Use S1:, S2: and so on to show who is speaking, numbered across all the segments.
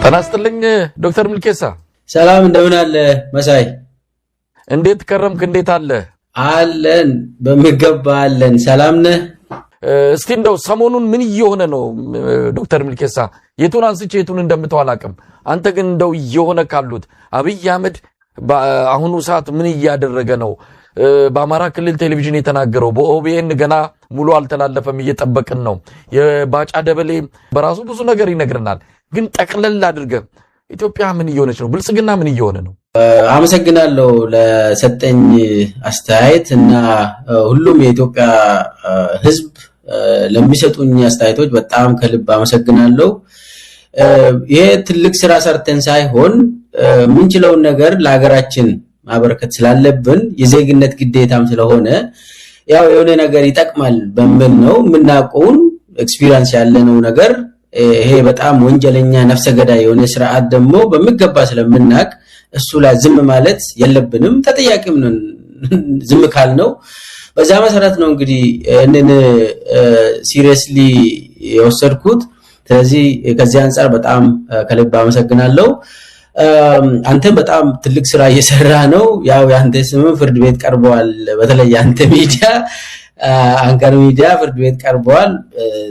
S1: ተናስተልኝ ዶክተር ሚልኬሳ
S2: ሰላም እንደምን አለ መሳይ
S1: እንዴት ከረምክ እንዴት አለ
S2: አለን በሚገባ አለን ሰላም ነህ
S1: እስቲ እንደው ሰሞኑን ምን እየሆነ ነው ዶክተር ሚልኬሳ የቱን አንስቼ የቱን እንደምተዋላቀም አንተ ግን እንደው እየሆነ ካሉት አብይ አህመድ አሁኑ ሰዓት ምን እያደረገ ነው በአማራ ክልል ቴሌቪዥን የተናገረው በኦቢኤን ገና ሙሉ አልተላለፈም እየተጠበቀን ነው የባጫ ደበሌ በራሱ ብዙ ነገር ይነግርናል ግን ጠቅለል አድርገ ኢትዮጵያ ምን እየሆነች ነው ብልጽግና ምን እየሆነ ነው
S2: አመሰግናለሁ ለሰጠኝ አስተያየት እና ሁሉም የኢትዮጵያ ህዝብ ለሚሰጡኝ አስተያየቶች በጣም ከልብ አመሰግናለሁ ይሄ ትልቅ ስራ ሰርተን ሳይሆን ምንችለው ነገር ለሀገራችን ማበረከት ስላለብን የዜግነት ግዴታም ስለሆነ ያው የሆነ ነገር ይጠቅማል በሚል ነው ምናቆውን ኤክስፒሪየንስ ያለነው ነገር ይሄ በጣም ወንጀለኛ ነፍሰ ገዳይ የሆነ ስርዓት ደግሞ በሚገባ ስለምናቅ እሱ ላይ ዝም ማለት የለብንም ተጠያቂም ነን ዝም ካልነው በዛ መሰረት ነው እንግዲህ እነን ሲሪየስሊ የወሰድኩት ስለዚህ ከዚህ አንፃር በጣም ከልብ አመሰግናለሁ አንተ በጣም ትልቅ ስራ እየሰራ ነው ያው ያንተ ስም ፍርድ ቤት ቀርቧል በተለይ ያንተ ሚዲያ አንከር ሚዲያ ፍርድ ቤት ቀርቧል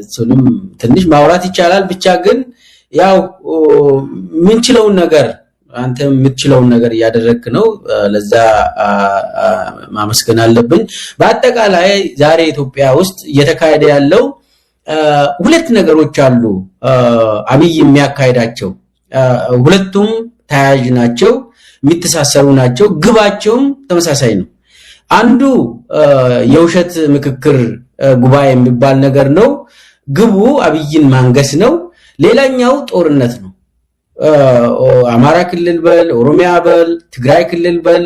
S2: እሱንም ትንሽ ማውራት ይቻላል ብቻ ግን ያው ምንችለውን ነገር አንተ የምትችለውን ነገር ያደረክ ነው ለዛ ማመስገን አለብኝ በአጠቃላይ ዛሬ ኢትዮጵያ ውስጥ እየተካሄደ ያለው ሁለት ነገሮች አሉ አብይ የሚያካሂዳቸው ሁለቱም ተያያዥ ናቸው የሚተሳሰሩ ናቸው ግባቸውም ተመሳሳይ ነው አንዱ የውሸት ምክክር ጉባኤ የሚባል ነገር ነው ግቡ አብይን ማንገስ ነው ሌላኛው ጦርነት ነው አማራ ክልል በል ኦሮሚያ በል ትግራይ ክልል በል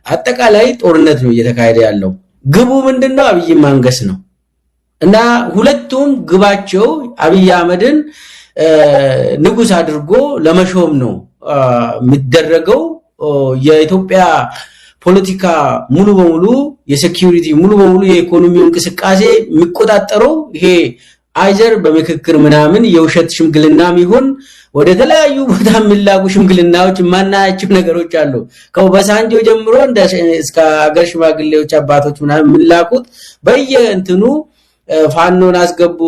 S2: አጠቃላይ ጦርነት ነው እየተካሄደ ያለው ግቡ ምንድነው አብይን ማንገስ ነው እና ሁለቱም ግባቸው አብይ አህመድን ንጉስ አድርጎ ለመሾም ነው የሚደረገው የኢትዮጵያ ፖለቲካ ሙሉ በሙሉ የሴኩሪቲ ሙሉ በሙሉ የኢኮኖሚው እንቅስቃሴ የሚቆጣጠረው ይሄ አይዘር በመክክር ምናምን የውሸት ሽምግልናም ይሁን ወደ ተለያዩ ቦታ የሚላጉ ሽምግልናዎች ማናያቸው ነገሮች አሉ ከበሳንጆ ጀምሮ እስከ አገር ሽማግሌዎች አባቶች ምናምን የሚላቁት በየእንትኑ ፋኖን አስገቡ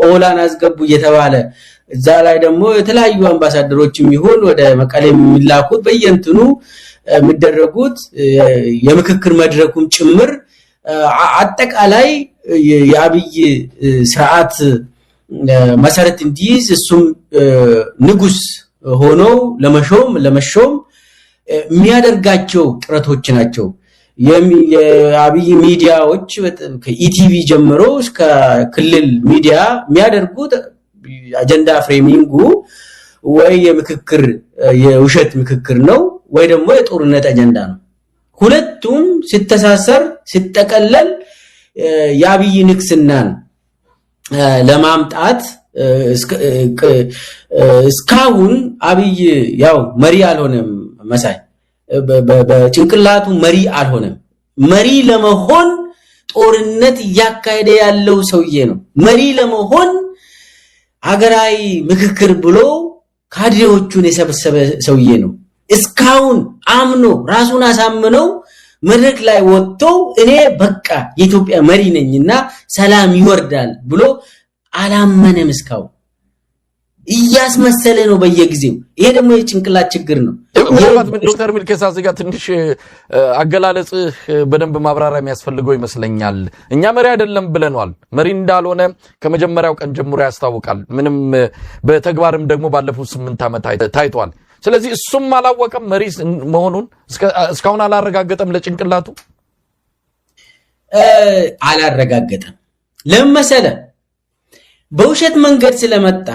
S2: ኦላን አስገቡ እየተባለ እዛ ላይ ደግሞ የተለያዩ አምባሳደሮችም ይሁን ወደ መቀሌ የሚላኩት በየእንትኑ የሚደረጉት የምክክር መድረኩም ጭምር አጠቃላይ የአብይ ስርዓት መሰረት እንዲይዝ እሱም ንጉስ ሆኖ ለመሾም የሚያደርጋቸው ጥረቶች ናቸው የአብይ ሚዲያዎች ከኢቲቪ ጀምሮ እስከ ክልል ሚዲያ የሚያደርጉት አጀንዳ ፍሬሚንጉ ወይ የምክክር የውሸት ምክክር ነው ወይ ደግሞ የጦርነት አጀንዳ ነው ሁለቱም ሲተሳሰር ሲጠቀለል የአብይ ንክስናን ለማምጣት እስካሁን አብይ ያው መሪ አልሆነም መሳይ በጭንቅላቱ መሪ አልሆነም መሪ ለመሆን ጦርነት ያካሄደ ያለው ሰውዬ ነው መሪ ለመሆን አገራዊ ምክክር ብሎ ካድሬዎቹን የሰበሰበ ሰውዬ ነው እስካሁን አምኖ ራሱን አሳምነው መድረክ ላይ ወጥቶ እኔ በቃ የኢትዮጵያ መሪ ነኝና ሰላም ይወርዳል ብሎ አላመነም እስካሁን እያስመሰለ ነው በየጊዜው ይሄ ደግሞ የጭንቅላት ችግር ነው
S1: ዶክተር ሚልኬሳ እዚህ ጋር ትንሽ አገላለጽ በደንብ ማብራሪያ የሚያስፈልገው ይመስለኛል እኛ መሪ አይደለም ብለናል መሪ እንዳልሆነ ከመጀመሪያው ቀን ጀምሮ ያስታውቃል ምንም በተግባርም ደግሞ ባለፉት 8 ዓመት ታይቷል ስለዚህ እሱም አላወቀም መሪ መሆኑን እስካሁን አላረጋገጠም ለጭንቅላቱ
S2: አላረጋገጠም ለምሳሌ በውሸት መንገድ ስለመጣ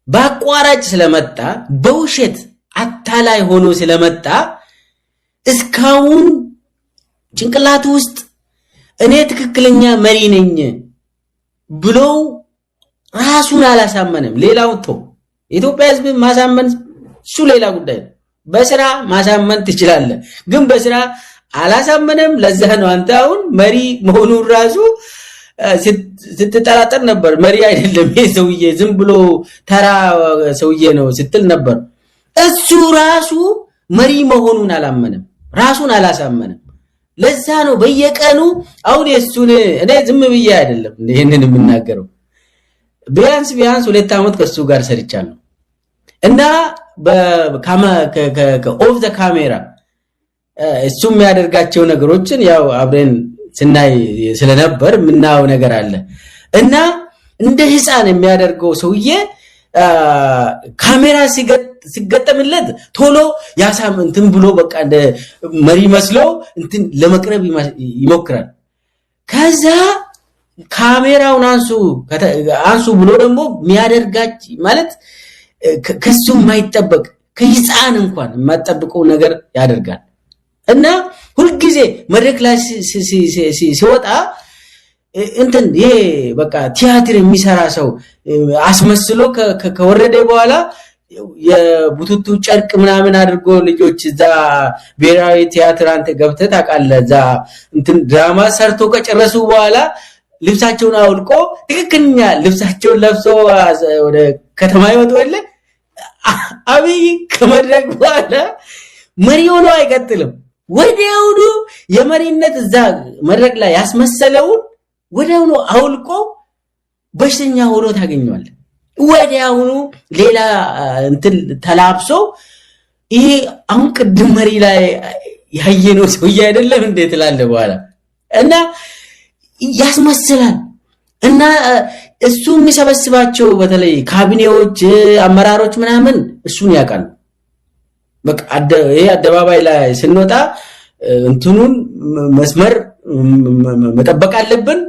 S2: ባቋራጭ ስለመጣ በውሸት አታላይ ሆኖ ስለመጣ እስካሁን ጭንቅላቱ ውስጥ እኔ ትክክለኛ መሪ ነኝ ብሎ ራሱን አላሳመነም ሌላው ኢትዮጵያ ህዝብ ማሳመን እሱ ሌላ ጉዳይ ነው በስራ ማሳመን ትችላለህ ግን በስራ አላሳመነም ለዛ ነው አንተ አሁን መሪ መሆኑን ራሱ ስትጠራጠር ነበር መሪ አይደለም ይሄ ሰውዬ ዝም ብሎ ተራ ሰውዬ ነው ስትል ነበር እሱ ራሱ መሪ መሆኑን አላመነም ራሱን አላሳመነም ለዛ ነው በየቀኑ አሁን የሱን እኔ ዝም ብዬ አይደለም ይሄንን የምናገረው ቢያንስ 2 አመት ከሱ ጋር ሰርቻለሁ እና ኦፍ ዘ ካሜራ እሱም ያደርጋቸው ነገሮችን ያው አብረን ስናይ ስለነበር ምናው ነገር አለ እና እንደ ህፃን የሚያደርገው ሰውዬ ካሜራ ሲገጠምለት ቶሎ ያሳምንትን ብሎ በቃ እንደ መሪ መስሎ እንትን ለመቅረብ ይሞክራል ከዛ ካሜራውን አንሱ ብሎ ደግሞ የሚያደርጋች ማለት ከሱ የማይጠበቅ ከህፃን እንኳን የማይጠብቀው ነገር ያደርጋል እና ሁሉ ጊዜ መድረክ ላይ ሲወጣ እንትን ይሄ በቃ ቲያትር የሚሰራ ሰው አስመስሎ ከወረደ በኋላ የቡቱቱ ጨርቅ ምናምን አድርጎ ልጆች እዛ ብሔራዊ ቲያትር አንተ ገብተህ ታውቃለህ እዛ እንትን ድራማ ሰርቶ ከጨረሱ በኋላ ልብሳቸውን አውልቆ ትክክለኛ ልብሳቸውን ለብሶ ወደ ከተማ ይወጣል አብይ ከመድረክ በኋላ መሪ ሆኖ አይቀጥልም ወዲያውኑ የመሪነት እዛ መድረክ ላይ ያስመሰለው ወዲያውኑ አውልቆ በሽተኛ ሆኖ ታገኘዋል ወዲያውኑ ሌላ እንትን ተላብሶ ይሄ አሁን ቅድም መሪ ላይ ያየነው ሰውዬ አይደለም እንዴት ላለ በኋላ እና ያስመስላል እና እሱ የሚሰበስባቸው በተለይ ካቢኔዎች አመራሮች ምናምን እሱን ያውቃሉ በቃ ይሄ አደባባይ ላይ ስንወጣ እንትኑን መስመር መጠበቅ አለብን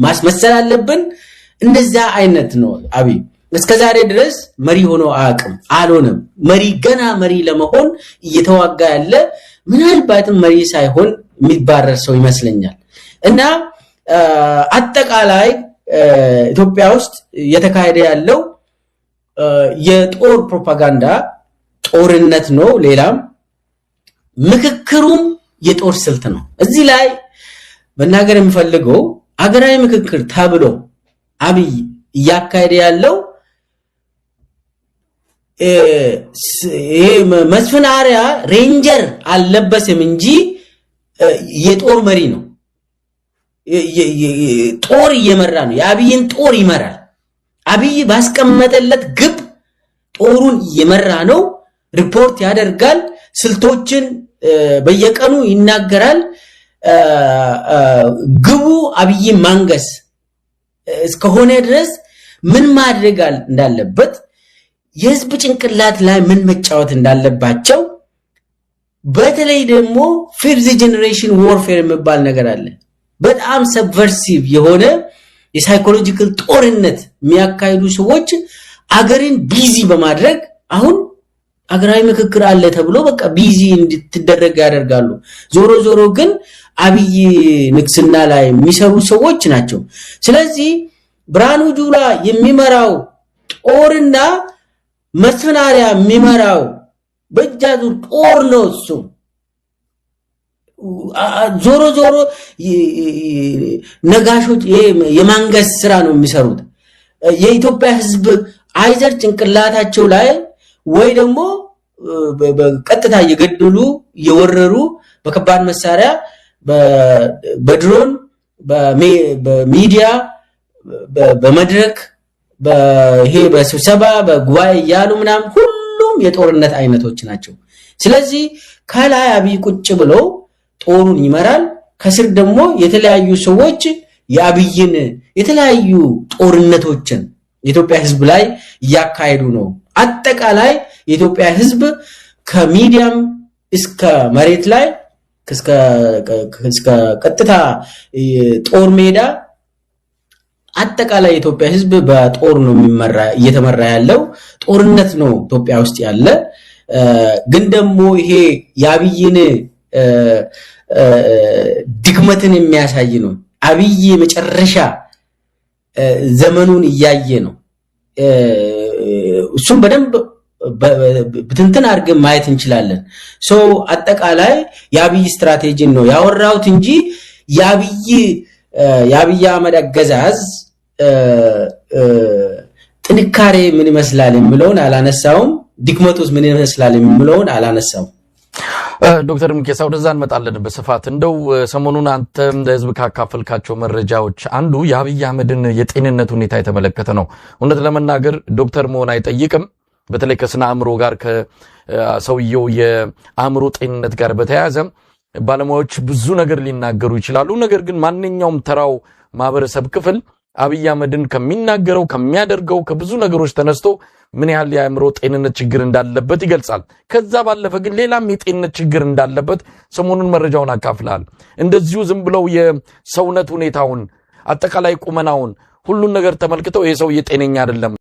S2: ማስመሰል አለብን እንደዛ አይነት ነው አብይ እስከዛሬ ድረስ መሪ ሆኖ አያውቅም አልሆነም መሪ ገና መሪ ለመሆን እየተዋጋ ያለ ምናልባትም መሪ ሳይሆን የሚባረር ሰው ይመስለኛል እና አጠቃላይ ኢትዮጵያ ውስጥ የተካሄደ ያለው የጦር ፕሮፓጋንዳ ጦርነት ነው ሌላም ምክክሩም የጦር ስልት ነው እዚህ ላይ መናገር የሚፈልገው አገራዊ ምክክር ተብሎ አብይ ያካሄደ ያለው መስፍን አርአያ ሬንጀር አልለበሰም እንጂ የጦር መሪ ነው ጦር እየመራ ነው የአብይን ጦር ይመራል አብይ ባስቀመጠለት ግብ ጦሩን እየመራ ነው ሪፖርት ያደርጋል ስልቶችን በየቀኑ ይናገራል ግቡ አብይ ማንገስ እስከሆነ ድረስ ምን ማድረግ እንዳለበት የህዝብ ጭንቅላት ላይ ምን መጫወት እንዳለባቸው በተለይ ደግሞ ፊፍዝ ጄነሬሽን ዋርፌር የሚባል ነገር አለ በጣም ሰብቨርሲቭ የሆነ የሳይኮሎጂካል ጦርነት የሚያካሂዱ ሰዎች አገርን ቢዚ በማድረግ አሁን አገራዊ ምክክር አለ ተብሎ በቃ ቢዚ እንድትደረግ ያደርጋሉ ዞሮ ግን አብይ ንክስና ላይ የሚሰሩ ሰዎች ናቸው ስለዚህ ብርሃኑ ጁላ የሚመራው ጦርና መስፍን አርአያ የሚመራው በእጃዙር ጦር ነው እሱ ዞሮ ነጋሾች የማንገስ ስራ ነው የሚሰሩት የኢትዮጵያ ህዝብ አይዘር ጭንቅላታቸው ላይ ወይ ደግሞ በቀጥታ እየገደሉ እየወረሩ በከባድ መሳሪያ በድሮን በሚዲያ በመድረክ በይሄ በስብሰባ በጉባኤ ያሉ ምናምን ሁሉም የጦርነት አይነቶች ናቸው ስለዚህ ከላይ አብይ ቁጭ ብሎ ጦሩን ይመራል ከስር ደግሞ የተለያዩ ሰዎች የአብይን የተለያዩ ጦርነቶችን የኢትዮጵያ ህዝብ ላይ ያካሄዱ ነው አጠቃላይ የኢትዮጵያ ህዝብ ከሚዲያም እስከ መሬት ላይ እስከ ቀጥታ ጦር ሜዳ አጠቃላይ የኢትዮጵያ ህዝብ በጦር ነው እየተመራ ያለው ጦርነት ነው ኢትዮጵያ ውስጥ ያለ ግን ደግሞ ይሄ የአብይን ድክመትን የሚያሳይ ነው አብይ መጨረሻ ዘመኑን እያየ ነው እሱም በደንብ በትንትን አድርገን ማየት እንችላለን አጠቃላይ የአብይ ስትራቴጂ ነው ያወራሁት እንጂ የአብይ የአብይ አህመድ አገዛዝ ጥንካሬ ምን ይመስላል የሚለውን አላነሳውም። ድክመቱስ ምን ይመስላል የሚለውን አላነሳውም።
S1: ዶክተር ሚልኬሳ ወደዛ እንመጣለን በስፋት። እንደው ሰሞኑን አንተ ለህዝብ ካካፈልካቸው መረጃዎች አንዱ የአብይ አህመድን የጤንነት ሁኔታ የተመለከተ ነው። እውነት ለመናገር ዶክተር መሆን አይጠይቅም። በተለይ ከስነ አእምሮ ጋር ከሰውየው የአእምሮ ጤንነት ጋር በተያያዘ ባለሙያዎች ብዙ ነገር ሊናገሩ ይችላሉ። ነገር ግን ማንኛውም ተራው ማህበረሰብ ክፍል አብይ አህመድን ከሚናገረው ከሚያደርገው ከብዙ ነገሮች ተነስቶ ምን ያህል የአእምሮ ጤንነት ችግር እንዳለበት ይገልጻል። ከዛ ባለፈ ግን ሌላም የጤንነት ችግር እንዳለበት ሰሞኑን መረጃውን አካፍላል። እንደዚሁ ዝም ብለው የሰውነት ሁኔታውን አጠቃላይ ቁመናውን ሁሉን ነገር ተመልክተው ይሄ ሰው የጤነኛ አይደለም